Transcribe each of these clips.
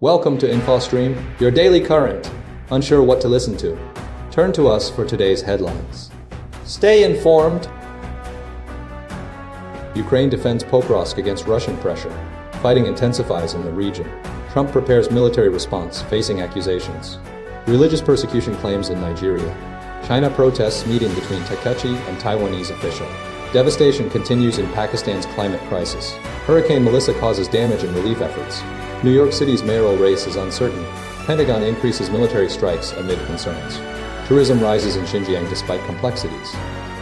Welcome to InfoStream, your daily current. Unsure what to listen to? Turn to us for today's headlines. Stay informed. Ukraine defends Pokrovsk against Russian pressure. Fighting intensifies in the region. Trump prepares military response, facing accusations. Religious persecution claims in Nigeria. China protests meeting between Takaichi and Taiwanese official. Devastation continues in Pakistan's climate crisis. Hurricane Melissa causes damage in relief efforts. New York City's mayoral race is uncertain. Pentagon increases military strikes amid concerns. Tourism rises in Xinjiang despite complexities.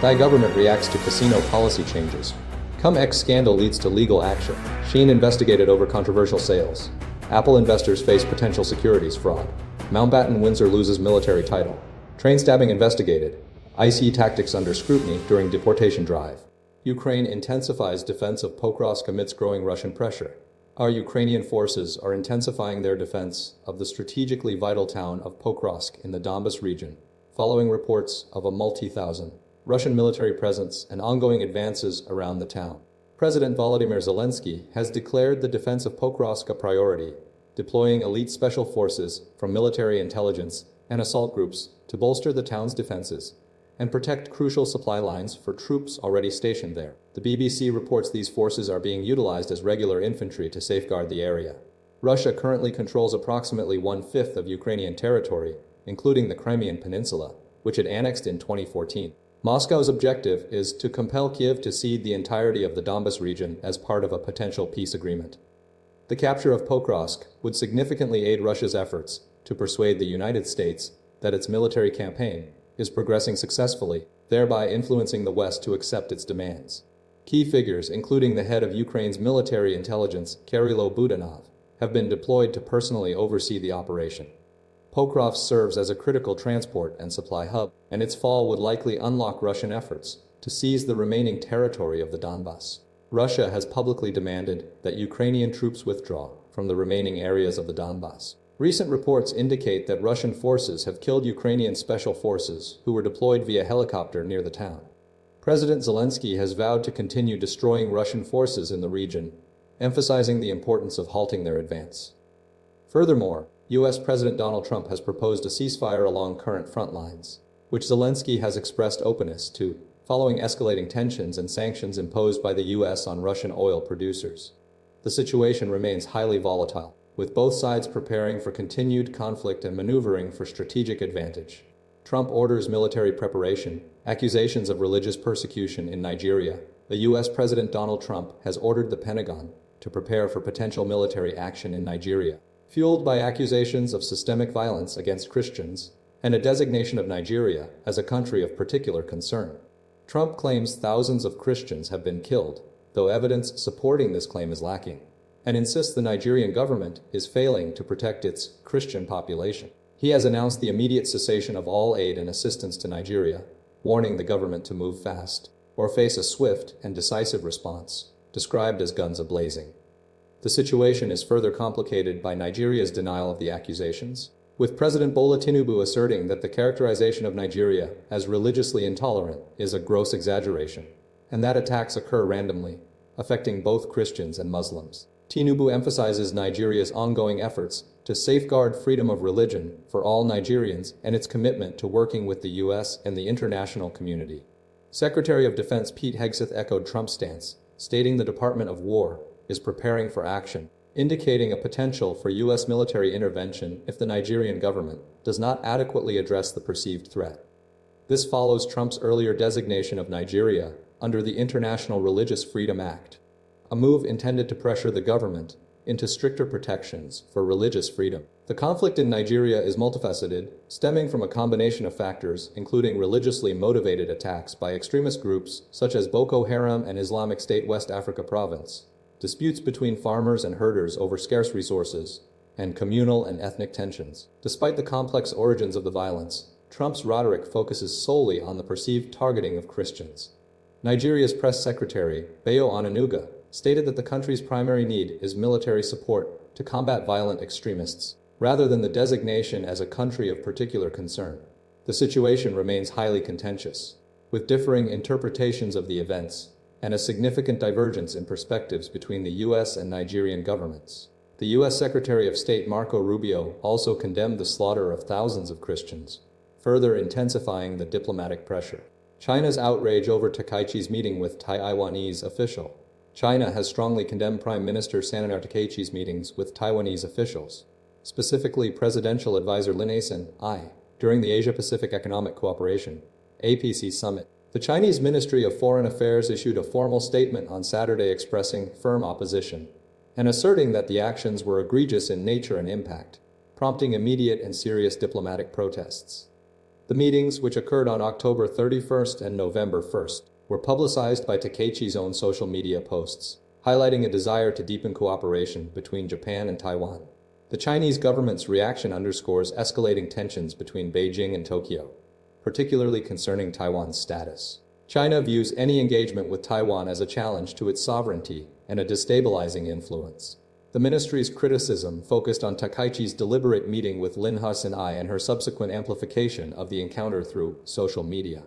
Thai government reacts to casino policy changes. Cum-Ex scandal leads to legal action. Shein investigated over controversial sales. Apple investors face potential securities fraud. Mountbatten Windsor loses military title. Train stabbing investigated. IC tactics under scrutiny during deportation drive. Ukraine intensifies defense of Pokrovsk amidst growing Russian pressure. Our Ukrainian forces are intensifying their defense of the strategically vital town of Pokrovsk in the Donbas region, following reports of a multi-thousand Russian military presence and ongoing advances around the town. President Volodymyr Zelensky has declared the defense of Pokrovsk a priority, deploying elite special forces from military intelligence and assault groups to bolster the town's defenses and protect crucial supply lines for troops already stationed there. The BBC reports these forces are being utilized as regular infantry to safeguard the area. Russia currently controls approximately 1/5 of Ukrainian territory, including the Crimean Peninsula, which it annexed in 2014. Moscow's objective is to compel Kiev to cede the entirety of the Donbas region as part of a potential peace agreement. The capture of Pokrovsk would significantly aid Russia's efforts to persuade the United States that its military campaign is progressing successfully, thereby influencing the West to accept its demands. Key figures, including the head of Ukraine's military intelligence, Kirilo Budanov, have been deployed to personally oversee the operation. Pokrovsk serves as a critical transport and supply hub, and its fall would likely unlock Russian efforts to seize the remaining territory of the Donbas. Russia has publicly demanded that Ukrainian troops withdraw from the remaining areas of the Donbas. Recent reports indicate that Russian forces have killed Ukrainian special forces who were deployed via helicopter near the town. President Zelensky has vowed to continue destroying Russian forces in the region, emphasizing the importance of halting their advance. Furthermore, U.S. President Donald Trump has proposed a ceasefire along current front lines, which Zelensky has expressed openness to, following escalating tensions and sanctions imposed by the U.S. on Russian oil producers. The situation remains highly volatile, with both sides preparing for continued conflict and maneuvering for strategic advantage. Trump orders military preparation, accusations of religious persecution in Nigeria. The U.S. President Donald Trump has ordered the Pentagon to prepare for potential military action in Nigeria, fueled by accusations of systemic violence against Christians and a designation of Nigeria as a country of particular concern. Trump claims thousands of Christians have been killed, though evidence supporting this claim is lacking, and insists the Nigerian government is failing to protect its Christian population. He has announced the immediate cessation of all aid and assistance to Nigeria, warning the government to move fast or face a swift and decisive response, described as guns a-blazing. The situation is further complicated by Nigeria's denial of the accusations, with President Bola Tinubu asserting that the characterization of Nigeria as religiously intolerant is a gross exaggeration, and that attacks occur randomly, affecting both Christians and Muslims. Tinubu emphasizes Nigeria's ongoing efforts to safeguard freedom of religion for all Nigerians and its commitment to working with the U.S. and the international community. Secretary of Defense Pete Hegseth echoed Trump's stance, stating the Department of War is preparing for action, indicating a potential for U.S. military intervention if the Nigerian government does not adequately address the perceived threat. This follows Trump's earlier designation of Nigeria under the International Religious Freedom Act, a move intended to pressure the government into stricter protections for religious freedom. The conflict in Nigeria is multifaceted, stemming from a combination of factors, including religiously motivated attacks by extremist groups such as Boko Haram and Islamic State West Africa Province, disputes between farmers and herders over scarce resources, and communal and ethnic tensions. Despite the complex origins of the violence, Trump's rhetoric focuses solely on the perceived targeting of Christians. Nigeria's press secretary, Bayo Onanuga, stated that the country's primary need is military support to combat violent extremists, rather than the designation as a country of particular concern. The situation remains highly contentious, with differing interpretations of the events and a significant divergence in perspectives between the U.S. and Nigerian governments. The U.S. Secretary of State Marco Rubio also condemned the slaughter of thousands of Christians, further intensifying the diplomatic pressure. China's outrage over Takaichi's meeting with Taiwanese official. China has strongly condemned Prime Minister Senator Takaichi's meetings with Taiwanese officials, specifically Presidential Advisor Lin Asen, during the Asia-Pacific Economic Cooperation (APC) summit. The Chinese Ministry of Foreign Affairs issued a formal statement on Saturday expressing firm opposition and asserting that the actions were egregious in nature and impact, prompting immediate and serious diplomatic protests. The meetings, which occurred on October 31st and November 1st, were publicized by Takaichi's own social media posts, highlighting a desire to deepen cooperation between Japan and Taiwan. The Chinese government's reaction underscores escalating tensions between Beijing and Tokyo, particularly concerning Taiwan's status. China views any engagement with Taiwan as a challenge to its sovereignty and a destabilizing influence. The ministry's criticism focused on Takaichi's deliberate meeting with Lin Hasen and her subsequent amplification of the encounter through social media.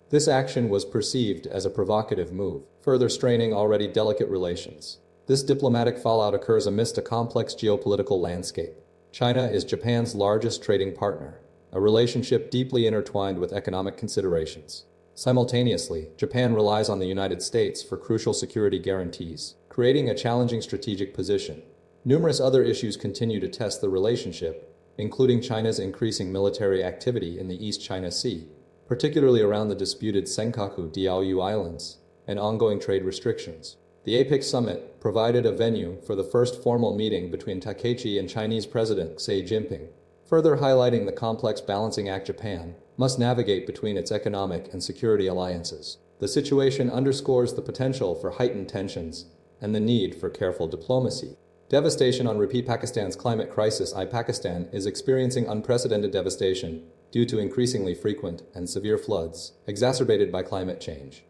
This action was perceived as a provocative move, further straining already delicate relations. This diplomatic fallout occurs amidst a complex geopolitical landscape. China is Japan's largest trading partner, a relationship deeply intertwined with economic considerations. Simultaneously, Japan relies on the United States for crucial security guarantees, creating a challenging strategic position. Numerous other issues continue to test the relationship, including China's increasing military activity in the East China Sea, particularly around the disputed Senkaku Diaoyu Islands, and ongoing trade restrictions. The APEC summit provided a venue for the first formal meeting between Takaichi and Chinese President Xi Jinping, further highlighting the complex balancing act Japan must navigate between its economic and security alliances. The situation underscores the potential for heightened tensions and the need for careful diplomacy. Devastation on repeat. Pakistan's climate crisis. Pakistan is experiencing unprecedented devastation due to increasingly frequent and severe floods exacerbated by climate change.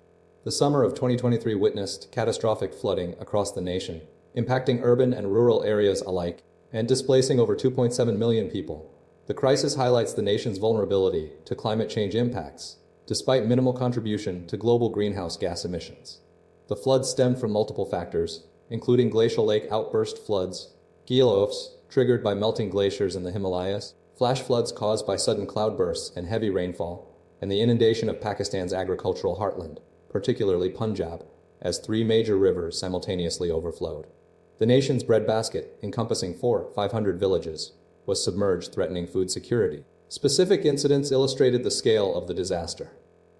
The summer of 2023 witnessed catastrophic flooding across the nation, impacting urban and rural areas alike and displacing over 2.7 million people. The crisis highlights the nation's vulnerability to climate change impacts, despite minimal contribution to global greenhouse gas emissions. The floods stemmed from multiple factors, including glacial lake outburst floods, geolophs triggered by melting glaciers in the Himalayas, flash floods caused by sudden cloudbursts and heavy rainfall, and the inundation of Pakistan's agricultural heartland, particularly Punjab, as 3 major rivers simultaneously overflowed. The nation's breadbasket, encompassing 500 villages, was submerged, threatening food security. Specific incidents illustrated the scale of the disaster.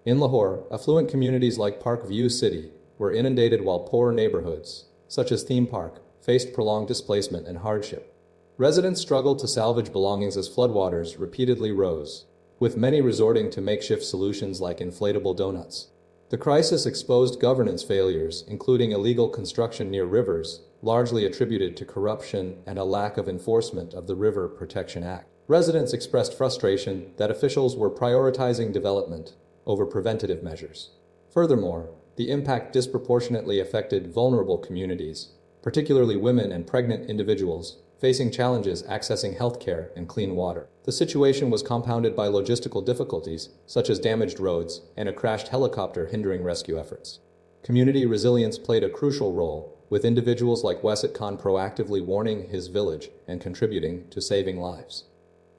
In Lahore, affluent communities like Park View City were inundated while poorer neighborhoods, such as Theme Park, faced prolonged displacement and hardship. Residents struggled to salvage belongings as floodwaters repeatedly rose, with many resorting to makeshift solutions like inflatable donuts. The crisis exposed governance failures, including illegal construction near rivers, largely attributed to corruption and a lack of enforcement of the River Protection Act. Residents expressed frustration that officials were prioritizing development over preventative measures. Furthermore, the impact disproportionately affected vulnerable communities, particularly women and pregnant individuals, facing challenges accessing healthcare and clean water. The situation was compounded by logistical difficulties, such as damaged roads and a crashed helicopter hindering rescue efforts. Community resilience played a crucial role, with individuals like Wesit Khan proactively warning his village and contributing to saving lives.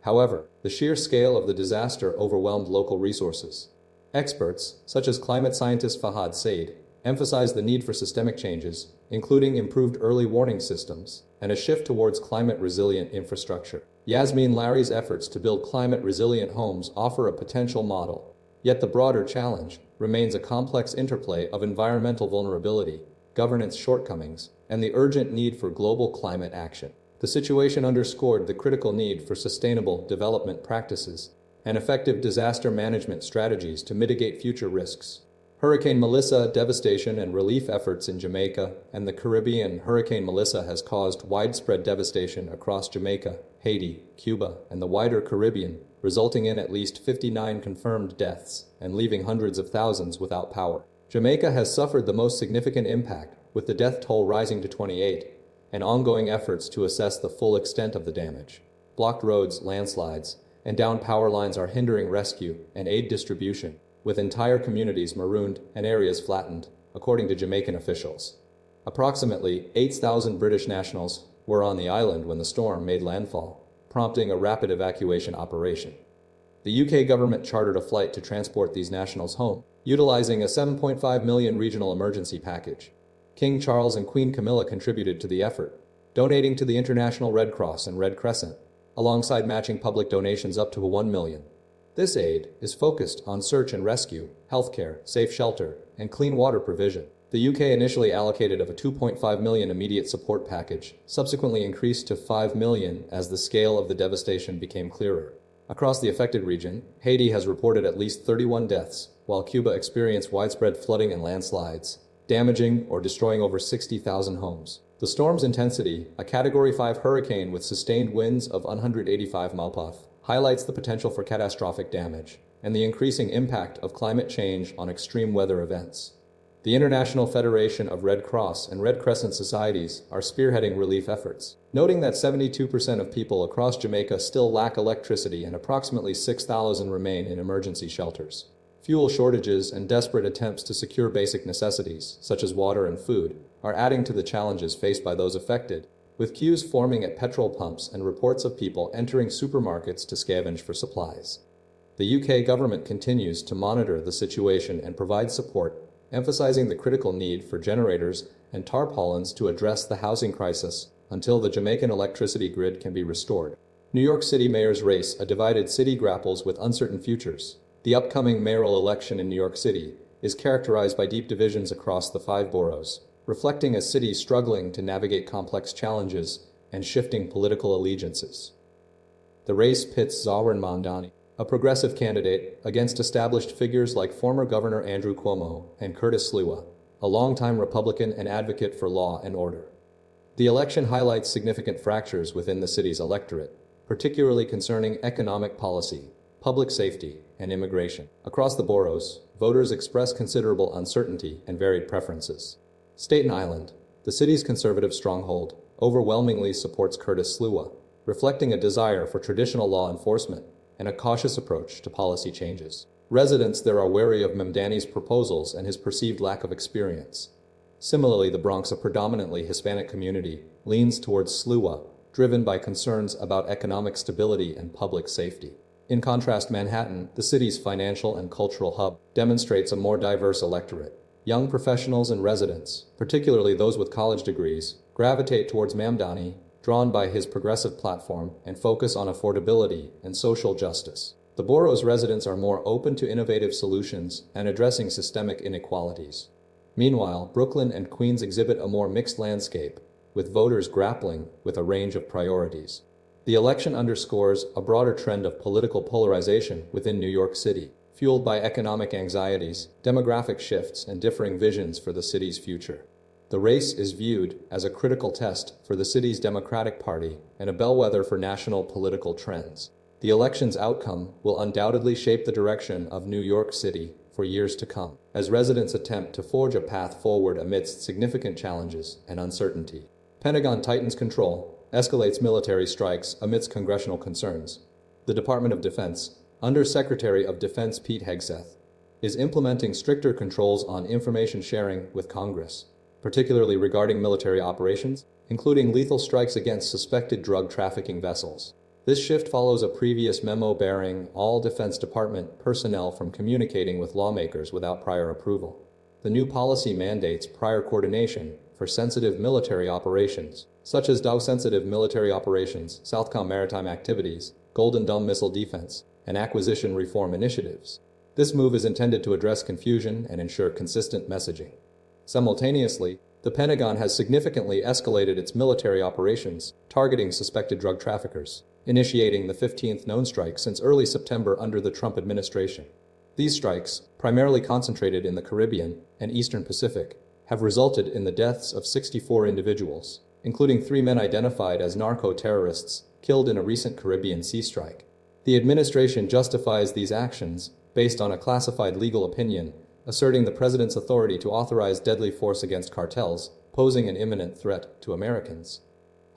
However, the sheer scale of the disaster overwhelmed local resources. Experts, such as climate scientist Fahad Said, emphasized the need for systemic changes, including improved early warning systems and a shift towards climate-resilient infrastructure. Yasmin Larry's efforts to build climate-resilient homes offer a potential model. Yet the broader challenge remains a complex interplay of environmental vulnerability, governance shortcomings, and the urgent need for global climate action. The situation underscored the critical need for sustainable development practices and effective disaster management strategies to mitigate future risks. Hurricane Melissa. Devastation and relief efforts in Jamaica and the Caribbean. Hurricane Melissa has caused widespread devastation across Jamaica, Haiti, Cuba, and the wider Caribbean, resulting in at least 59 confirmed deaths and leaving hundreds of thousands without power. Jamaica has suffered the most significant impact, with the death toll rising to 28, and ongoing efforts to assess the full extent of the damage. Blocked roads, landslides, and downed power lines are hindering rescue and aid distribution, with entire communities marooned and areas flattened, according to Jamaican officials. Approximately 8,000 British nationals were on the island when the storm made landfall, prompting a rapid evacuation operation. The UK government chartered a flight to transport these nationals home, utilizing a $7.5 million regional emergency package. King Charles and Queen Camilla contributed to the effort, donating to the International Red Cross and Red Crescent, alongside matching public donations up to $1 million. This aid is focused on search and rescue, healthcare, safe shelter, and clean water provision. The UK initially allocated of a $2.5 million immediate support package, subsequently increased to $5 million as the scale of the devastation became clearer. Across the affected region, Haiti has reported at least 31 deaths, while Cuba experienced widespread flooding and landslides, damaging or destroying over 60,000 homes. The storm's intensity, a Category 5 hurricane with sustained winds of 185 mph, highlights the potential for catastrophic damage and the increasing impact of climate change on extreme weather events. The International Federation of Red Cross and Red Crescent Societies are spearheading relief efforts, noting that 72% of people across Jamaica still lack electricity and approximately 6,000 remain in emergency shelters. Fuel shortages and desperate attempts to secure basic necessities, such as water and food, are adding to the challenges faced by those affected, with queues forming at petrol pumps and reports of people entering supermarkets to scavenge for supplies. The UK government continues to monitor the situation and provide support, emphasizing the critical need for generators and tarpaulins to address the housing crisis until the Jamaican electricity grid can be restored. New York City mayor's race, a divided city grapples with uncertain futures. The upcoming mayoral election in New York City is characterized by deep divisions across the 5 boroughs, reflecting a city struggling to navigate complex challenges and shifting political allegiances. The race pits Zawran Mamdani, a progressive candidate, against established figures like former Governor Andrew Cuomo and Curtis Sliwa, a longtime Republican and advocate for law and order. The election highlights significant fractures within the city's electorate, particularly concerning economic policy, public safety, and immigration. Across the boroughs, voters express considerable uncertainty and varied preferences. Staten Island, the city's conservative stronghold, overwhelmingly supports Curtis Sliwa, reflecting a desire for traditional law enforcement and a cautious approach to policy changes. Residents there are wary of Mamdani's proposals and his perceived lack of experience. Similarly, the Bronx, a predominantly Hispanic community, leans towards Sliwa, driven by concerns about economic stability and public safety. In contrast, Manhattan, the city's financial and cultural hub, demonstrates a more diverse electorate. Young professionals and residents, particularly those with college degrees, gravitate towards Mamdani, drawn by his progressive platform and focus on affordability and social justice. The borough's residents are more open to innovative solutions and addressing systemic inequalities. Meanwhile, Brooklyn and Queens exhibit a more mixed landscape, with voters grappling with a range of priorities. The election underscores a broader trend of political polarization within New York City, fueled by economic anxieties, demographic shifts, and differing visions for the city's future. The race is viewed as a critical test for the city's Democratic Party and a bellwether for national political trends. The election's outcome will undoubtedly shape the direction of New York City for years to come, as residents attempt to forge a path forward amidst significant challenges and uncertainty. Pentagon tightens control, escalates military strikes amidst congressional concerns. The Department of Defense, Under Secretary of Defense Pete Hegseth, is implementing stricter controls on information sharing with Congress, particularly regarding military operations, including lethal strikes against suspected drug trafficking vessels. This shift follows a previous memo barring all Defense Department personnel from communicating with lawmakers without prior approval. The new policy mandates prior coordination for sensitive military operations, such as DOW-sensitive military operations, Southcom maritime activities, Golden Dome missile defense, and acquisition reform initiatives. This move is intended to address confusion and ensure consistent messaging. Simultaneously, the Pentagon has significantly escalated its military operations, targeting suspected drug traffickers, initiating the 15th known strike since early September under the Trump administration. These strikes, primarily concentrated in the Caribbean and Eastern Pacific, have resulted in the deaths of 64 individuals, including 3 men identified as narco-terrorists killed in a recent Caribbean sea strike. The administration justifies these actions based on a classified legal opinion, asserting the president's authority to authorize deadly force against cartels, posing an imminent threat to Americans.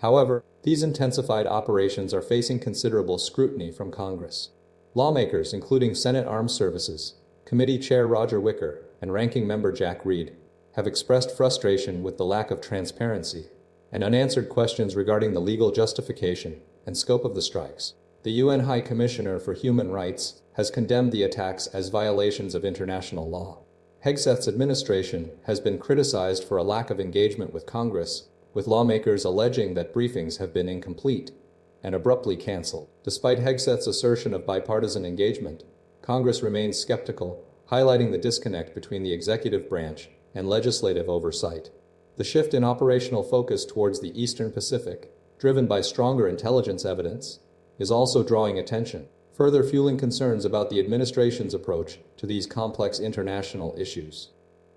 However, these intensified operations are facing considerable scrutiny from Congress. Lawmakers, including Senate Armed Services Committee Chair Roger Wicker and Ranking Member Jack Reed, have expressed frustration with the lack of transparency, and unanswered questions regarding the legal justification and scope of the strikes. The UN High Commissioner for Human Rights has condemned the attacks as violations of international law. Hegseth's administration has been criticized for a lack of engagement with Congress, with lawmakers alleging that briefings have been incomplete and abruptly canceled. Despite Hegseth's assertion of bipartisan engagement, Congress remains skeptical, highlighting the disconnect between the executive branch and legislative oversight. The shift in operational focus towards the Eastern Pacific, driven by stronger intelligence evidence, is also drawing attention, further fueling concerns about the administration's approach to these complex international issues.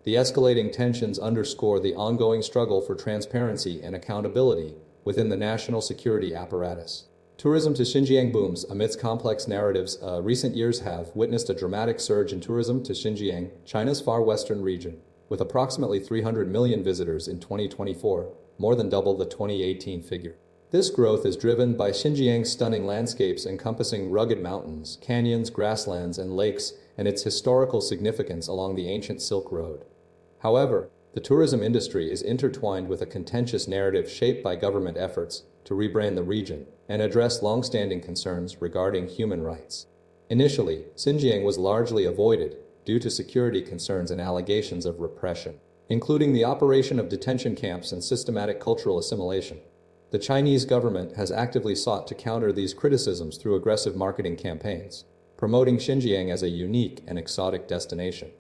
The escalating tensions underscore the ongoing struggle for transparency and accountability within the national security apparatus. Tourism to Xinjiang booms amidst complex narratives. Recent years have witnessed a dramatic surge in tourism to Xinjiang, China's far western region, with approximately 300 million visitors in 2024, more than double the 2018 figure. This growth is driven by Xinjiang's stunning landscapes encompassing rugged mountains, canyons, grasslands, and lakes, and its historical significance along the ancient Silk Road. However, the tourism industry is intertwined with a contentious narrative shaped by government efforts to rebrand the region and address long-standing concerns regarding human rights. Initially, Xinjiang was largely avoided due to security concerns and allegations of repression, including the operation of detention camps and systematic cultural assimilation. The Chinese government has actively sought to counter these criticisms through aggressive marketing campaigns, promoting Xinjiang as a unique and exotic destination.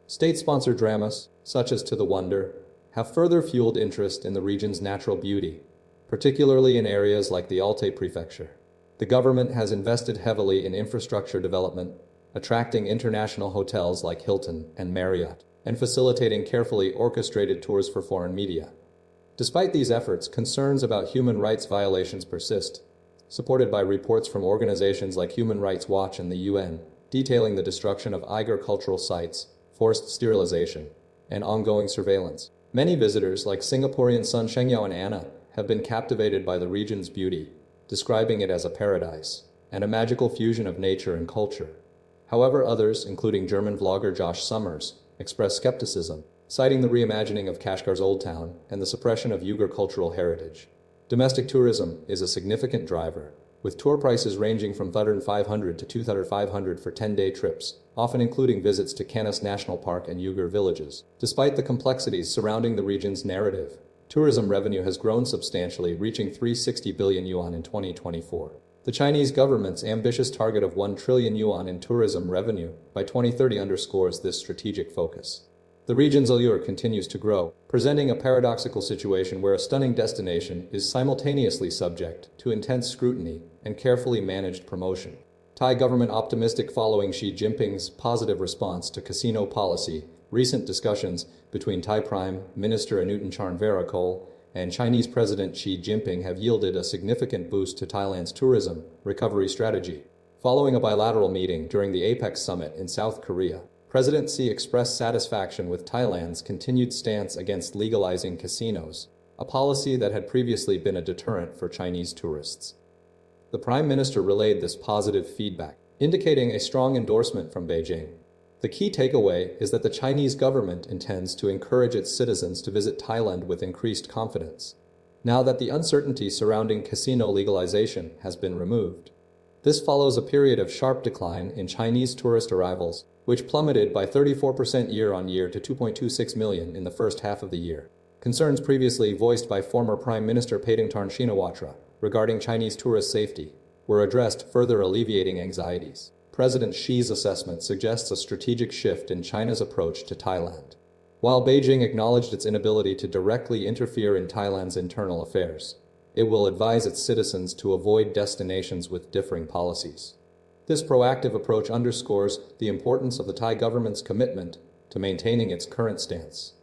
State-sponsored dramas, such as To the Wonder, have further fueled interest in the region's natural beauty, particularly in areas like the Altai prefecture. The government has invested heavily in infrastructure development, attracting international hotels like Hilton and Marriott, and facilitating carefully orchestrated tours for foreign media. Despite these efforts, concerns about human rights violations persist, supported by reports from organizations like Human Rights Watch and the UN, detailing the destruction of Uyghur cultural sites, forced sterilization, and ongoing surveillance. Many visitors, like Singaporean Sun Shengyao and Anna, have been captivated by the region's beauty, describing it as a paradise and a magical fusion of nature and culture. However, others, including German vlogger Josh Summers, express skepticism, citing the reimagining of Kashgar's Old Town and the suppression of Uyghur cultural heritage. Domestic tourism is a significant driver, with tour prices ranging from $1,500 to $2,500 for 10-day trips, often including visits to Canis National Park and Uyghur villages. Despite the complexities surrounding the region's narrative, tourism revenue has grown substantially, reaching 360 billion yuan in 2024. The Chinese government's ambitious target of 1 trillion yuan in tourism revenue by 2030 underscores this strategic focus. The region's allure continues to grow, presenting a paradoxical situation where a stunning destination is simultaneously subject to intense scrutiny and carefully managed promotion. Thai government optimistic following Xi Jinping's positive response to casino policy. Recent discussions between Thai Prime Minister Anutin Charnvirakul and Chinese President Xi Jinping have yielded a significant boost to Thailand's tourism recovery strategy. Following a bilateral meeting during the APEC summit in South Korea, President Xi expressed satisfaction with Thailand's continued stance against legalizing casinos, a policy that had previously been a deterrent for Chinese tourists. The Prime Minister relayed this positive feedback, indicating a strong endorsement from Beijing. The key takeaway is that the Chinese government intends to encourage its citizens to visit Thailand with increased confidence, now that the uncertainty surrounding casino legalization has been removed. This follows a period of sharp decline in Chinese tourist arrivals, which plummeted by 34% year-on-year to 2.26 million in the first half of the year. Concerns previously voiced by former Prime Minister Paetongtarn Shinawatra regarding Chinese tourist safety were addressed, further alleviating anxieties. President Xi's assessment suggests a strategic shift in China's approach to Thailand. While Beijing acknowledged its inability to directly interfere in Thailand's internal affairs, it will advise its citizens to avoid destinations with differing policies. This proactive approach underscores the importance of the Thai government's commitment to maintaining its current stance.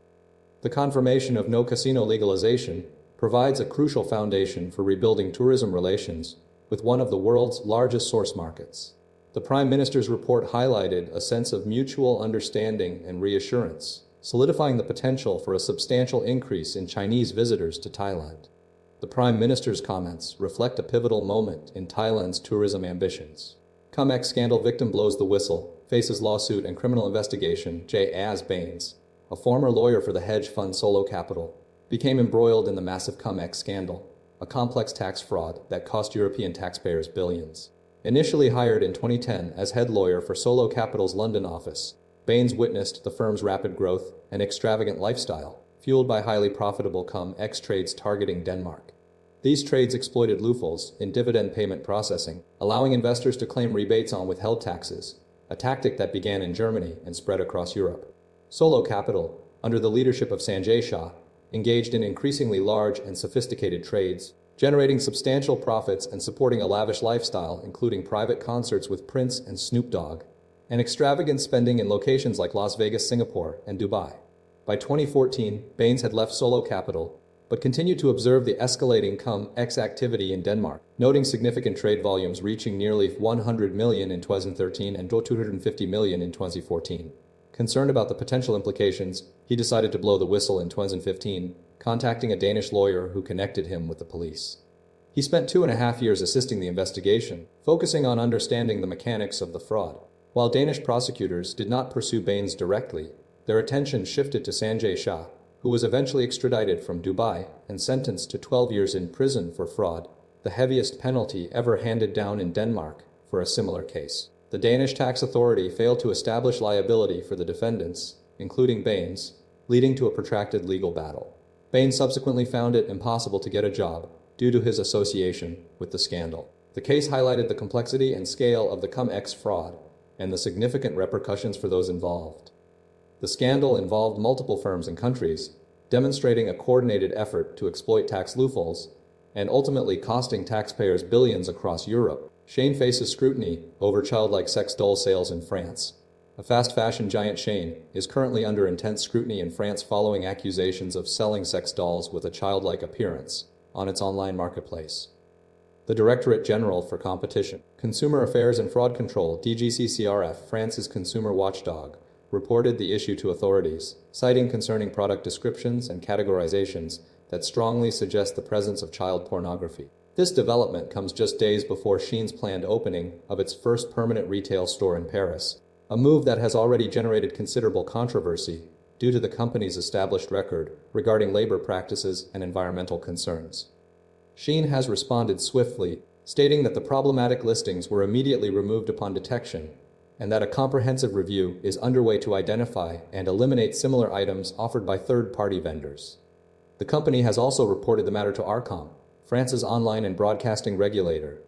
The confirmation of no casino legalization provides a crucial foundation for rebuilding tourism relations with one of the world's largest source markets. The Prime Minister's report highlighted a sense of mutual understanding and reassurance, solidifying the potential for a substantial increase in Chinese visitors to Thailand. The Prime Minister's comments reflect a pivotal moment in Thailand's tourism ambitions. Cum-Ex scandal victim blows the whistle, faces lawsuit and criminal investigation. J. As Baines, a former lawyer for the hedge fund Solo Capital, became embroiled in the massive Cum-Ex scandal, a complex tax fraud that cost European taxpayers billions. Initially hired in 2010 as head lawyer for Solo Capital's London office, Baines witnessed the firm's rapid growth and extravagant lifestyle, fueled by highly profitable Cum-Ex trades targeting Denmark. These trades exploited loopholes in dividend payment processing, allowing investors to claim rebates on withheld taxes, a tactic that began in Germany and spread across Europe. Solo Capital, under the leadership of Sanjay Shah, engaged in increasingly large and sophisticated trades, generating substantial profits and supporting a lavish lifestyle, including private concerts with Prince and Snoop Dogg, and extravagant spending in locations like Las Vegas, Singapore, and Dubai. By 2014, Baines had left Solo Capital, but continued to observe the escalating Cum-Ex activity in Denmark, noting significant trade volumes reaching nearly 100 million in 2013 and 250 million in 2014. Concerned about the potential implications, he decided to blow the whistle in 2015, contacting a Danish lawyer who connected him with the police. He spent 2.5 years assisting the investigation, focusing on understanding the mechanics of the fraud. While Danish prosecutors did not pursue Baines directly, their attention shifted to Sanjay Shah, who was eventually extradited from Dubai and sentenced to 12 years in prison for fraud, the heaviest penalty ever handed down in Denmark for a similar case. The Danish tax authority failed to establish liability for the defendants, including Baines, leading to a protracted legal battle. Baines subsequently found it impossible to get a job due to his association with the scandal. The case highlighted the complexity and scale of the Cum-Ex fraud and the significant repercussions for those involved. The scandal involved multiple firms and countries, demonstrating a coordinated effort to exploit tax loopholes and ultimately costing taxpayers billions across Europe. Shein faces scrutiny over childlike sex doll sales in France. A fast fashion giant Shein is currently under intense scrutiny in France following accusations of selling sex dolls with a childlike appearance on its online marketplace. The Directorate General for Competition, Consumer Affairs and Fraud Control (DGCCRF), France's consumer watchdog, reported the issue to authorities, citing concerning product descriptions and categorizations that strongly suggest the presence of child pornography. This development comes just days before Shein's planned opening of its first permanent retail store in Paris, a move that has already generated considerable controversy due to the company's established record regarding labor practices and environmental concerns. Shein has responded swiftly, stating that the problematic listings were immediately removed upon detection, and that a comprehensive review is underway to identify and eliminate similar items offered by third-party vendors. The company has also reported the matter to Arcom, France's online and broadcasting regulator,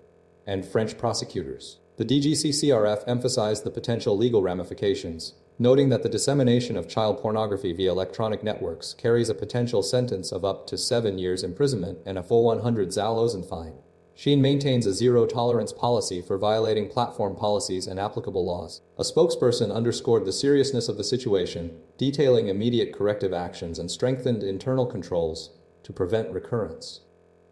and French prosecutors. The DGCCRF emphasized the potential legal ramifications, noting that the dissemination of child pornography via electronic networks carries a potential sentence of up to 7 years imprisonment and a full 100,000 fine. Shein maintains a zero-tolerance policy for violating platform policies and applicable laws. A spokesperson underscored the seriousness of the situation, detailing immediate corrective actions and strengthened internal controls to prevent recurrence.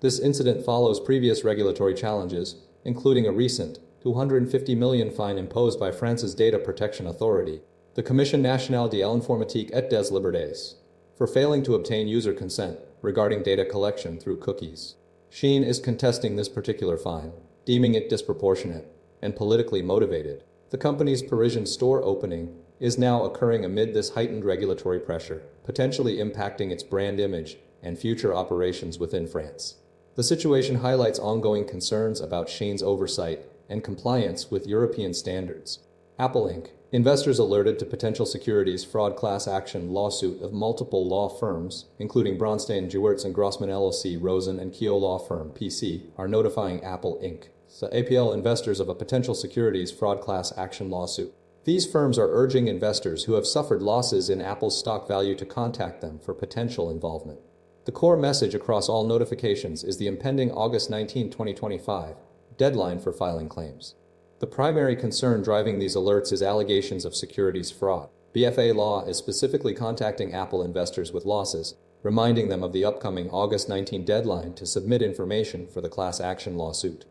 This incident follows previous regulatory challenges, including a recent 250 million fine imposed by France's Data Protection Authority, the Commission nationale de l'informatique et des libertés, for failing to obtain user consent regarding data collection through cookies. Shein is contesting this particular fine, deeming it disproportionate and politically motivated. The company's Parisian store opening is now occurring amid this heightened regulatory pressure, potentially impacting its brand image and future operations within France. The situation highlights ongoing concerns about Shein's oversight and compliance with European standards. Apple Inc. Investors alerted to potential securities fraud class action lawsuit of multiple law firms, including Braunstein, Gewertz and Grossman LLC, Rosen and Keogh Law Firm, PC, are notifying Apple Inc. So APL investors of a potential securities fraud class action lawsuit. These firms are urging investors who have suffered losses in Apple's stock value to contact them for potential involvement. The core message across all notifications is the impending August 19, 2025, deadline for filing claims. The primary concern driving these alerts is allegations of securities fraud. BFA Law is specifically contacting Apple investors with losses, reminding them of the upcoming August 19 deadline to submit information for the class action lawsuit.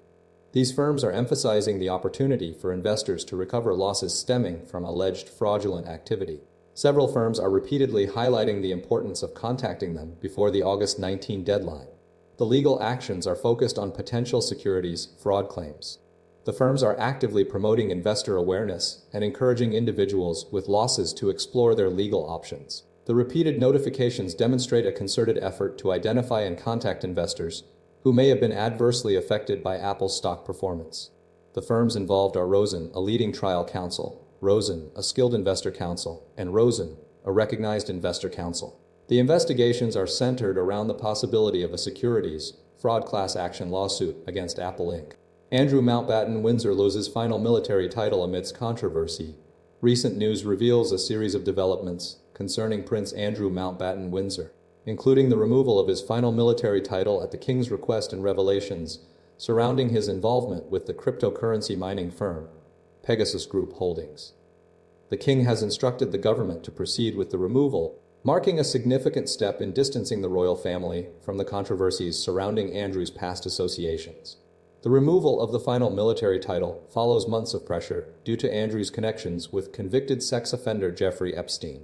These firms are emphasizing the opportunity for investors to recover losses stemming from alleged fraudulent activity. Several firms are repeatedly highlighting the importance of contacting them before the August 19 deadline. The legal actions are focused on potential securities fraud claims. The firms are actively promoting investor awareness and encouraging individuals with losses to explore their legal options. The repeated notifications demonstrate a concerted effort to identify and contact investors who may have been adversely affected by Apple's stock performance. The firms involved are Rosen, a leading trial counsel, Rosen, a skilled investor counsel, and Rosen, a recognized investor counsel. The investigations are centered around the possibility of a securities fraud class action lawsuit against Apple Inc. Andrew Mountbatten Windsor loses final military title amidst controversy. Recent news reveals a series of developments concerning Prince Andrew Mountbatten Windsor, including the removal of his final military title at the King's request and revelations surrounding his involvement with the cryptocurrency mining firm, Pegasus Group Holdings. The King has instructed the government to proceed with the removal, marking a significant step in distancing the royal family from the controversies surrounding Andrew's past associations. The removal of the final military title follows months of pressure due to Andrew's connections with convicted sex offender Jeffrey Epstein.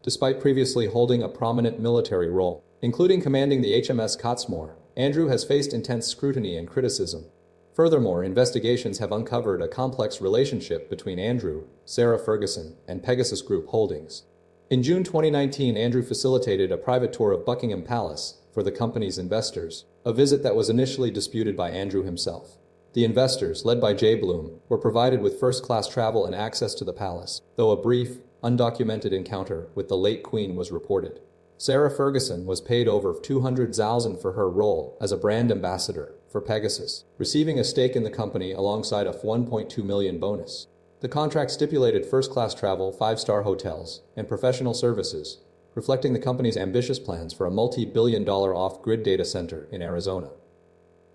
Despite previously holding a prominent military role, including commanding the HMS Cottesmore, Andrew has faced intense scrutiny and criticism. Furthermore, investigations have uncovered a complex relationship between Andrew, Sarah Ferguson, and Pegasus Group Holdings. In June 2019, Andrew facilitated a private tour of Buckingham Palace for the company's investors, a visit that was initially disputed by Andrew himself. The investors, led by Jay Bloom, were provided with first-class travel and access to the palace, though a brief, undocumented encounter with the late Queen was reported. Sarah Ferguson was paid over $200,000 for her role as a brand ambassador for Pegasus, receiving a stake in the company alongside a $1.2 million bonus. The contract stipulated first-class travel, five-star hotels, and professional services, reflecting the company's ambitious plans for a multi-billion-dollar off-grid data center in Arizona.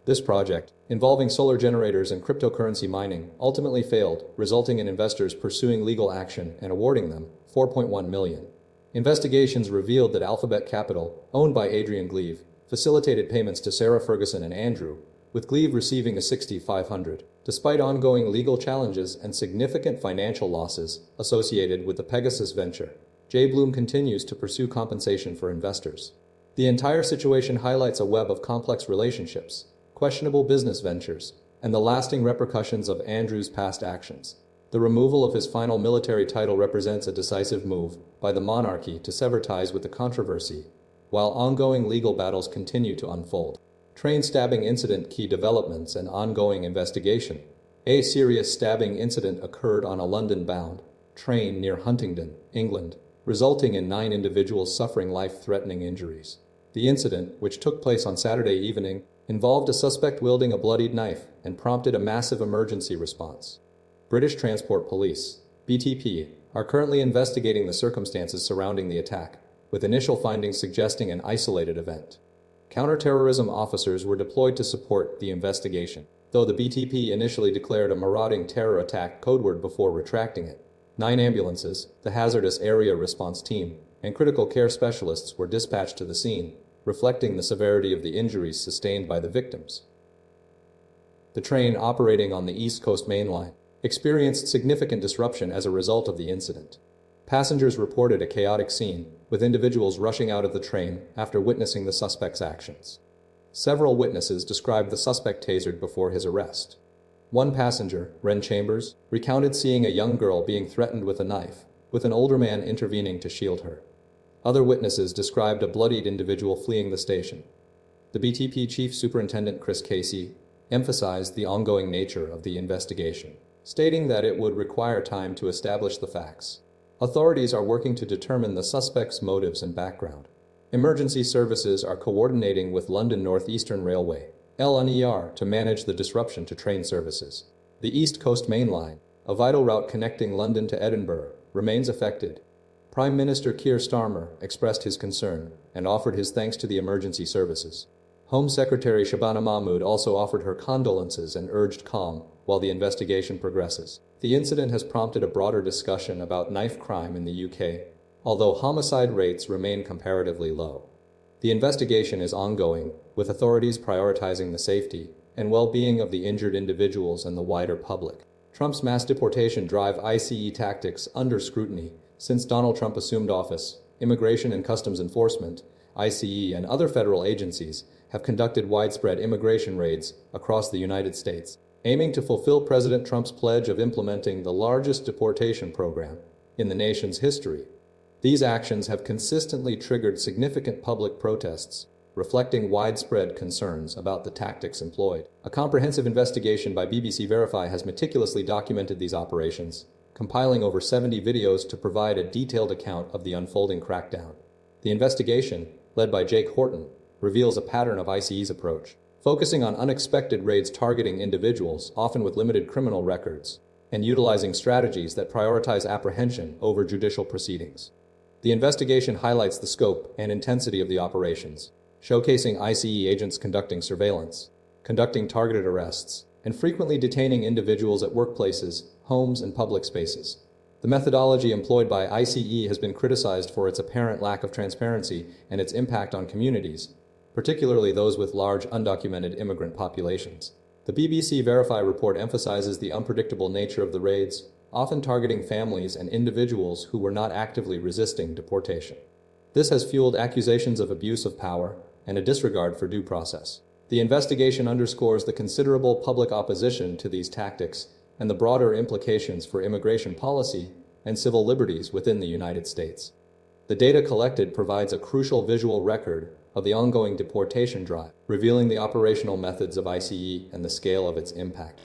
This project, involving solar generators and cryptocurrency mining, ultimately failed, resulting in investors pursuing legal action and awarding them $4.1 million. Investigations revealed that Alphabet Capital, owned by Adrian Gleave, facilitated payments to Sarah Ferguson and Andrew, with Gleave receiving a $6,500. Despite ongoing legal challenges and significant financial losses associated with the Pegasus venture, Jay Bloom continues to pursue compensation for investors. The entire situation highlights a web of complex relationships, questionable business ventures, and the lasting repercussions of Andrew's past actions. The removal of his final military title represents a decisive move by the monarchy to sever ties with the controversy, while ongoing legal battles continue to unfold. Train stabbing incident, key developments and ongoing investigation. A serious stabbing incident occurred on a London-bound train near Huntingdon, England, resulting in 9 individuals suffering life-threatening injuries. The incident, which took place on Saturday evening, involved a suspect wielding a bloodied knife and prompted a massive emergency response. British Transport Police, BTP, are currently investigating the circumstances surrounding the attack, with initial findings suggesting an isolated event. Counter-terrorism officers were deployed to support the investigation, though the BTP initially declared a marauding terror attack codeword before retracting it. 9 ambulances, the hazardous area response team, and critical care specialists were dispatched to the scene, reflecting the severity of the injuries sustained by the victims. The train operating on the East Coast Main Line experienced significant disruption as a result of the incident. Passengers reported a chaotic scene, with individuals rushing out of the train after witnessing the suspect's actions. Several witnesses described the suspect tasered before his arrest. One passenger, Ren Chambers, recounted seeing a young girl being threatened with a knife, with an older man intervening to shield her. Other witnesses described a bloodied individual fleeing the station. The BTP Chief Superintendent Chris Casey emphasized the ongoing nature of the investigation, stating that it would require time to establish the facts. Authorities are working to determine the suspect's motives and background. Emergency services are coordinating with London North Eastern Railway, LNER, to manage the disruption to train services. The East Coast Main Line, a vital route connecting London to Edinburgh, remains affected. Prime Minister Keir Starmer expressed his concern and offered his thanks to the emergency services. Home Secretary Shabana Mahmood also offered her condolences and urged calm while the investigation progresses. The incident has prompted a broader discussion about knife crime in the UK, although homicide rates remain comparatively low. The investigation is ongoing, with authorities prioritizing the safety and well-being of the injured individuals and the wider public. Trump's mass deportation drive ICE tactics under scrutiny. Since Donald Trump assumed office, Immigration and Customs Enforcement, ICE, and other federal agencies have conducted widespread immigration raids across the United States, aiming to fulfill President Trump's pledge of implementing the largest deportation program in the nation's history. These actions have consistently triggered significant public protests, reflecting widespread concerns about the tactics employed. A comprehensive investigation by BBC Verify has meticulously documented these operations, compiling over 70 videos to provide a detailed account of the unfolding crackdown. The investigation, led by Jake Horton, reveals a pattern of ICE's approach, focusing on unexpected raids targeting individuals, often with limited criminal records, and utilizing strategies that prioritize apprehension over judicial proceedings. The investigation highlights the scope and intensity of the operations, showcasing ICE agents conducting surveillance, conducting targeted arrests, and frequently detaining individuals at workplaces, homes, and public spaces. The methodology employed by ICE has been criticized for its apparent lack of transparency and its impact on communities, particularly those with large undocumented immigrant populations. The BBC Verify report emphasizes the unpredictable nature of the raids, often targeting families and individuals who were not actively resisting deportation. This has fueled accusations of abuse of power and a disregard for due process. The investigation underscores the considerable public opposition to these tactics and the broader implications for immigration policy and civil liberties within the United States. The data collected provides a crucial visual record of the ongoing deportation drive, revealing the operational methods of ICE and the scale of its impact.